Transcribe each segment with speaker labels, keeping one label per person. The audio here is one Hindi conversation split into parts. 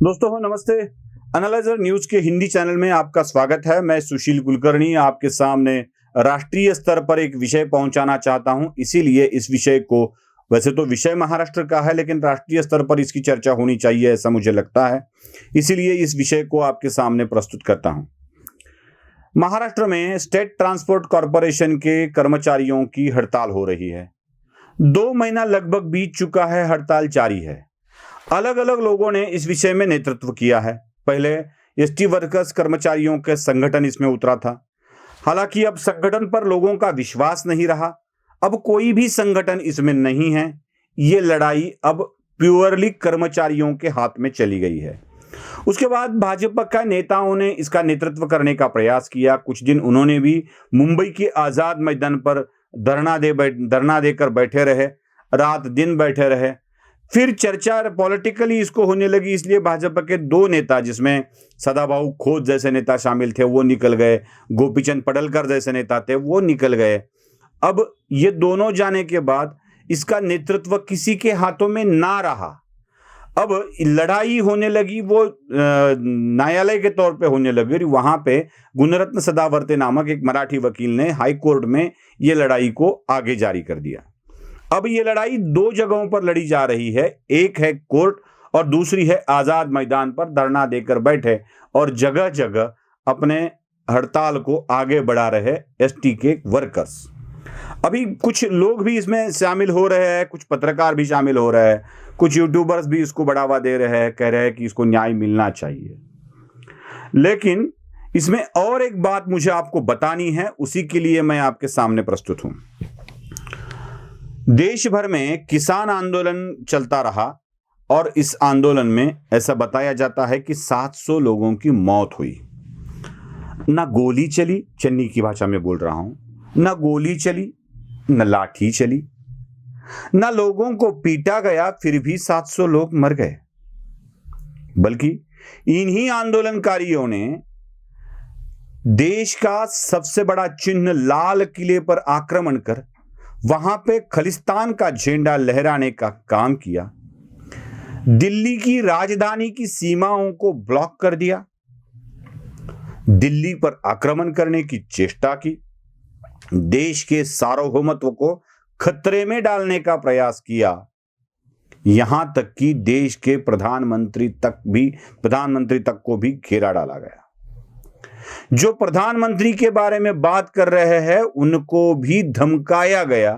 Speaker 1: दोस्तों नमस्ते। एनालाइजर न्यूज के हिंदी चैनल में आपका स्वागत है। मैं सुशील कुलकर्णी आपके सामने राष्ट्रीय स्तर पर एक विषय पहुंचाना चाहता हूं। इसीलिए इस विषय को, वैसे तो विषय महाराष्ट्र का है, लेकिन राष्ट्रीय स्तर पर इसकी चर्चा होनी चाहिए ऐसा मुझे लगता है। इसीलिए इस विषय को आपके सामने प्रस्तुत करता हूं। महाराष्ट्र में स्टेट ट्रांसपोर्ट कॉरपोरेशन के कर्मचारियों की हड़ताल हो रही है। 2 महीना लगभग बीत चुका है, हड़ताल जारी है। अलग अलग लोगों ने इस विषय में नेतृत्व किया है। पहले एसटी वर्कर्स कर्मचारियों के संगठन इसमें उतरा था। हालांकि अब संगठन पर लोगों का विश्वास नहीं रहा। अब कोई भी संगठन इसमें नहीं है। ये लड़ाई अब प्योरली कर्मचारियों के हाथ में चली गई है। उसके बाद भाजपा का नेताओं ने इसका नेतृत्व करने का प्रयास किया। कुछ दिन उन्होंने भी मुंबई के आजाद मैदान पर धरना देकर बैठे रहे, रात दिन बैठे रहे। फिर चर्चा पॉलिटिकली इसको होने लगी, इसलिए भाजपा के 2 नेता, जिसमें सदाभाऊ खोत जैसे नेता शामिल थे, वो निकल गए। गोपीचंद पडलकर जैसे नेता थे, वो निकल गए। अब ये दोनों जाने के बाद इसका नेतृत्व किसी के हाथों में ना रहा। अब लड़ाई होने लगी, वो न्यायालय के तौर पे होने लगी। और वहां पे गुणरत्न सदावर्ते नामक एक मराठी वकील ने हाई कोर्ट में ये लड़ाई को आगे जारी कर दिया। अब ये लड़ाई 2 जगहों पर लड़ी जा रही है। एक है कोर्ट और दूसरी है आजाद मैदान पर धरना देकर बैठे और जगह जगह अपने हड़ताल को आगे बढ़ा रहे एसटी के वर्कर्स। अभी कुछ लोग भी इसमें शामिल हो रहे हैं, कुछ पत्रकार भी शामिल हो रहे हैं, कुछ यूट्यूबर्स भी इसको बढ़ावा दे रहे हैं, कह रहे हैं कि इसको न्याय मिलना चाहिए। लेकिन इसमें और एक बात मुझे आपको बतानी है, उसी के लिए मैं आपके सामने प्रस्तुत हूं। देश भर में किसान आंदोलन चलता रहा और इस आंदोलन में ऐसा बताया जाता है कि 700 लोगों की मौत हुई। ना गोली चली, चन्नी की भाषा में बोल रहा हूं, ना गोली चली, न लाठी चली, ना लोगों को पीटा गया, फिर भी 700 लोग मर गए। बल्कि इन्हीं आंदोलनकारियों ने देश का सबसे बड़ा चिन्ह लाल किले पर आक्रमण कर वहां पे खालिस्तान का झंडा लहराने का काम किया। दिल्ली की राजधानी की सीमाओं को ब्लॉक कर दिया। दिल्ली पर आक्रमण करने की चेष्टा की। देश के सार्वभौमत्व को खतरे में डालने का प्रयास किया। यहां तक कि देश के प्रधानमंत्री तक को भी घेरा डाला गया। जो प्रधानमंत्री के बारे में बात कर रहे हैं उनको भी धमकाया गया,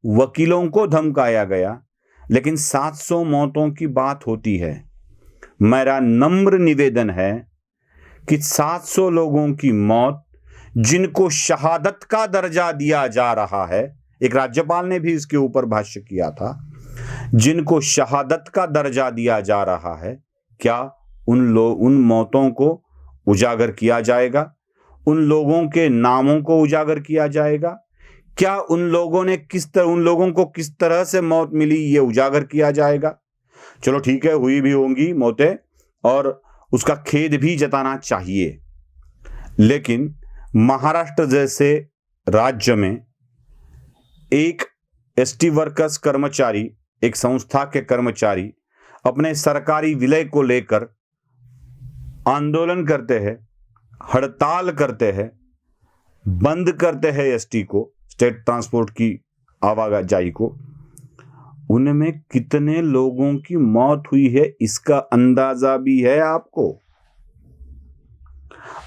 Speaker 1: वकीलों को धमकाया गया। लेकिन 700 मौतों की बात होती है। मेरा नम्र निवेदन है कि 700 लोगों की मौत, जिनको शहादत का दर्जा दिया जा रहा है, एक राज्यपाल ने भी इसके ऊपर भाष्य किया था, जिनको शहादत का दर्जा दिया जा रहा है, क्या उन मौतों को उजागर किया जाएगा? उन लोगों के नामों को उजागर किया जाएगा? क्या उन लोगों को किस तरह से मौत मिली, ये उजागर किया जाएगा? चलो ठीक है, हुई भी होंगी मौतें और उसका खेद भी जताना चाहिए। लेकिन महाराष्ट्र जैसे राज्य में एक एसटी वर्कर्स कर्मचारी, एक संस्था के कर्मचारी अपने सरकारी विलय को लेकर आंदोलन करते हैं, हड़ताल करते हैं, बंद करते हैं एसटी को, स्टेट ट्रांसपोर्ट की आवाजाही को। उनमें कितने लोगों की मौत हुई है इसका अंदाजा भी है आपको?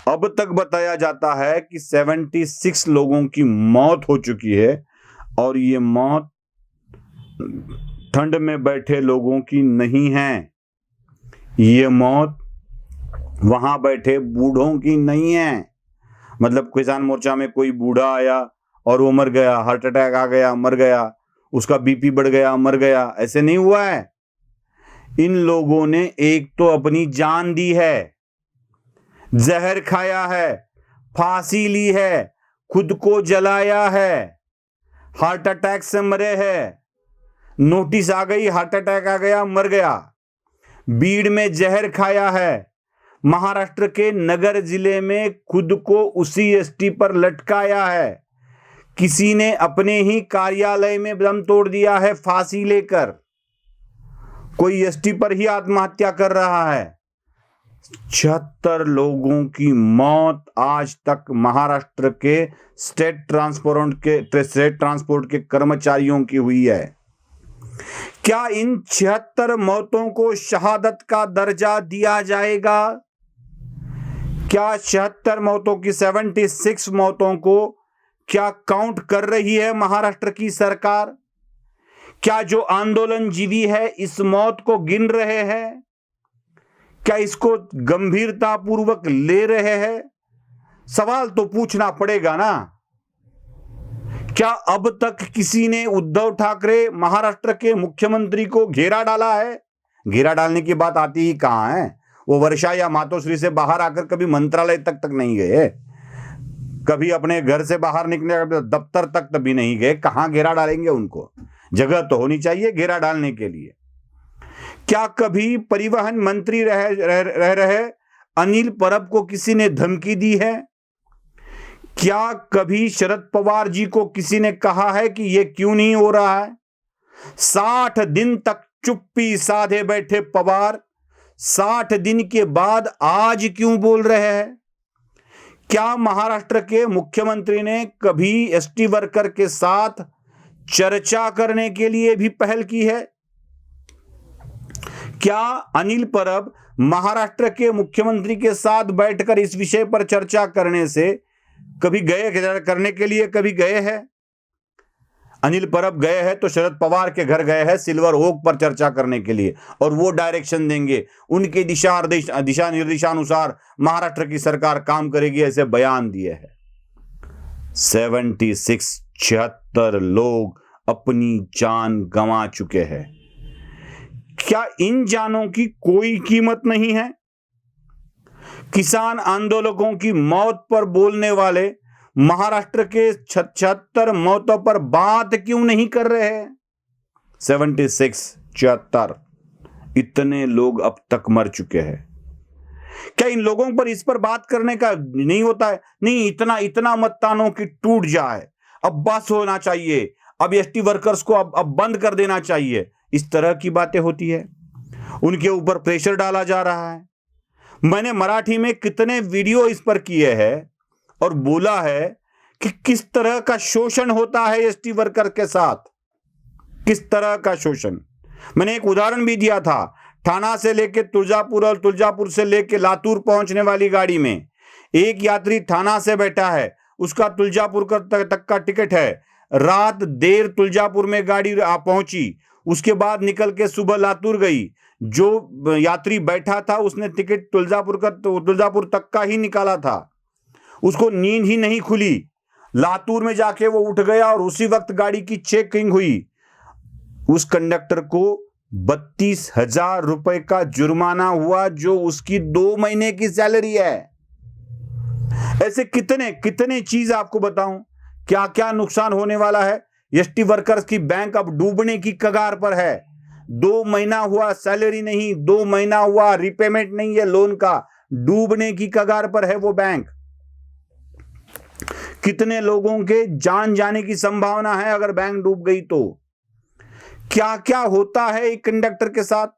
Speaker 1: अब तक बताया जाता है कि 76 लोगों की मौत हो चुकी है और ये मौत ठंड में बैठे लोगों की नहीं है। ये मौत वहां बैठे बूढ़ों की नहीं है। मतलब किसान मोर्चा में कोई बूढ़ा आया और वो मर गया, हार्ट अटैक आ गया, मर गया, उसका बीपी बढ़ गया, मर गया, ऐसे नहीं हुआ है। इन लोगों ने एक तो अपनी जान दी है, जहर खाया है, फांसी ली है, खुद को जलाया है, हार्ट अटैक से मरे हैं, नोटिस आ गई, हार्ट अटैक आ गया, मर गया। बीड़ में जहर खाया है, महाराष्ट्र के नगर जिले में खुद को उसी एसटी पर लटकाया है, किसी ने अपने ही कार्यालय में दम तोड़ दिया है फांसी लेकर, कोई एसटी पर ही आत्महत्या कर रहा है। 76 लोगों की मौत आज तक महाराष्ट्र के स्टेट ट्रांसपोर्ट के कर्मचारियों की हुई है। क्या इन 76 मौतों को शहादत का दर्जा दिया जाएगा? क्या 76 मौतों की 76 मौतों को क्या काउंट कर रही है महाराष्ट्र की सरकार? क्या जो आंदोलनजीवी है इस मौत को गिन रहे हैं? क्या इसको गंभीरता पूर्वक ले रहे हैं? सवाल तो पूछना पड़ेगा ना। क्या अब तक किसी ने उद्धव ठाकरे महाराष्ट्र के मुख्यमंत्री को घेरा डाला है? घेरा डालने की बात आती ही कहां है? वो वर्षा या मातोश्री से बाहर आकर कभी मंत्रालय तक नहीं गए, कभी अपने घर से बाहर निकले दफ्तर तक भी नहीं गए। कहां घेरा डालेंगे उनको? जगह तो होनी चाहिए घेरा डालने के लिए। क्या कभी परिवहन मंत्री रह रहे अनिल परब को किसी ने धमकी दी है? क्या कभी शरद पवार जी को किसी ने कहा है कि यह क्यों नहीं हो रहा है? 60 दिन तक चुप्पी साधे बैठे पवार 60 दिन के बाद आज क्यों बोल रहे हैं? क्या महाराष्ट्र के मुख्यमंत्री ने कभी एसटी वर्कर के साथ चर्चा करने के लिए भी पहल की है? क्या अनिल परब महाराष्ट्र के मुख्यमंत्री के साथ बैठकर इस विषय पर चर्चा करने से कभी करने के लिए कभी गए हैं? अनिल परब गए हैं तो शरद पवार के घर गए हैं सिल्वर ओक पर चर्चा करने के लिए, और वो डायरेक्शन देंगे, उनके दिशा निर्देशानुसार महाराष्ट्र की सरकार काम करेगी, ऐसे बयान दिए हैं। 76 लोग अपनी जान गंवा चुके हैं। क्या इन जानों की कोई कीमत नहीं है? किसान आंदोलकों की मौत पर बोलने वाले महाराष्ट्र के 76 मौतों पर बात क्यों नहीं कर रहे हैं? 76 इतने लोग अब तक मर चुके हैं। क्या इन लोगों पर इस पर बात करने का नहीं होता है? नहीं, इतना मतदानों की टूट जाए, अब बस होना चाहिए, अब एसटी वर्कर्स को अब बंद कर देना चाहिए, इस तरह की बातें होती है। उनके ऊपर प्रेशर डाला जा रहा है। मैंने मराठी में कितने वीडियो इस पर किए हैं और बोला है कि किस तरह का शोषण होता है एसटी वर्कर के साथ, किस तरह का शोषण। मैंने एक उदाहरण भी दिया था, ठाणा से लेके तुलजापुर और तुलजापुर से लेके लातूर पहुंचने वाली गाड़ी में एक यात्री ठाणा से बैठा है, उसका तुलजापुर तक का टिकट है, रात देर तुलजापुर में गाड़ी पहुंची, उसके बाद निकल के सुबह लातूर गई। जो यात्री बैठा था उसने टिकट तुलजापुर तक का ही निकाला था, उसको नींद ही नहीं खुली, लातूर में जाके वो उठ गया और उसी वक्त गाड़ी की चेकिंग हुई। उस कंडक्टर को 32,000 रुपए का जुर्माना हुआ, जो उसकी 2 महीने की सैलरी है। ऐसे कितने चीज आपको बताऊं, क्या क्या नुकसान होने वाला है। एसटी वर्कर्स की बैंक अब डूबने की कगार पर है। 2 महीना हुआ सैलरी नहीं, 2 महीना हुआ रिपेमेंट नहीं है लोन का, डूबने की कगार पर है वो बैंक। कितने लोगों के जान जाने की संभावना है अगर बैंक डूब गई तो। क्या क्या होता है एक कंडक्टर के साथ।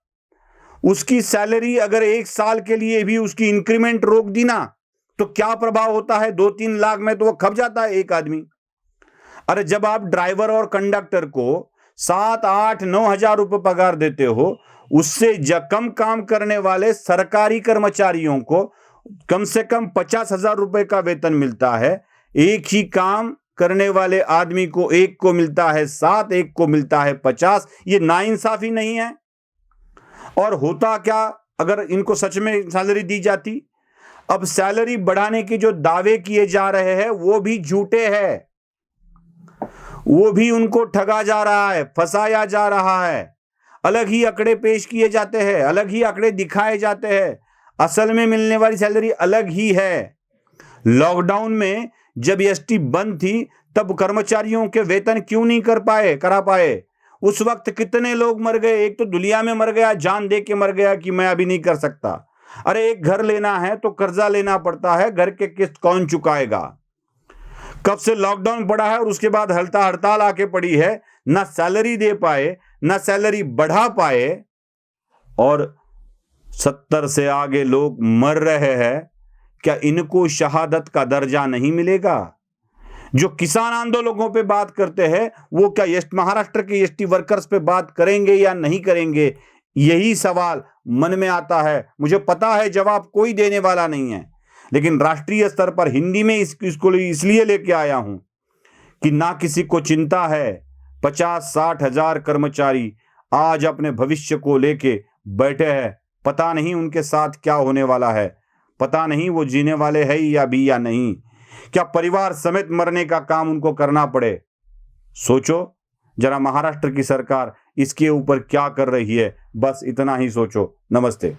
Speaker 1: उसकी सैलरी अगर 1 साल के लिए भी उसकी इंक्रीमेंट रोक दी ना तो क्या प्रभाव होता है, 2-3 लाख में तो वो खप जाता है एक आदमी। अरे जब आप ड्राइवर और कंडक्टर को 7-8-9 हजार रुपए पगार देते हो, उससे कम काम करने वाले सरकारी कर्मचारियों को कम से कम 50,000 रुपए का वेतन मिलता है। एक ही काम करने वाले आदमी को एक को मिलता है 7, एक को मिलता है 50। ये नाइंसाफी नहीं है? और होता क्या अगर इनको सच में सैलरी दी जाती। अब सैलरी बढ़ाने के जो दावे किए जा रहे हैं वो भी झूठे हैं, वो भी उनको ठगा जा रहा है, फंसाया जा रहा है। अलग ही आंकड़े पेश किए जाते हैं, अलग ही आंकड़े दिखाए जाते हैं, असल में मिलने वाली सैलरी अलग ही है। लॉकडाउन में जब एसटी बंद थी तब कर्मचारियों के वेतन क्यों नहीं करा पाए। उस वक्त कितने लोग मर गए। एक तो दुनिया में मर गया, जान दे के मर गया कि मैं अभी नहीं कर सकता। अरे एक घर लेना है तो कर्जा लेना पड़ता है, घर के किस्त कौन चुकाएगा। कब से लॉकडाउन पड़ा है और उसके बाद हड़ताल आके पड़ी है, ना सैलरी दे पाए, ना सैलरी बढ़ा पाए, और 70 से आगे लोग मर रहे हैं, क्या इनको शहादत का दर्जा नहीं मिलेगा? जो किसान आंदोलनों पे बात करते हैं वो क्या महाराष्ट्र के एसटी वर्कर्स पे बात करेंगे या नहीं करेंगे? यही सवाल मन में आता है। मुझे पता है जवाब कोई देने वाला नहीं है, लेकिन राष्ट्रीय स्तर पर हिंदी में इसको इसलिए लेके आया हूं कि ना किसी को चिंता है। 50-60 हजार कर्मचारी आज अपने भविष्य को लेके बैठे हैं। पता नहीं उनके साथ क्या होने वाला है, पता नहीं वो जीने वाले हैं या नहीं। क्या परिवार समेत मरने का काम उनको करना पड़े? सोचो जरा, महाराष्ट्र की सरकार इसके ऊपर क्या कर रही है, बस इतना ही सोचो। नमस्ते।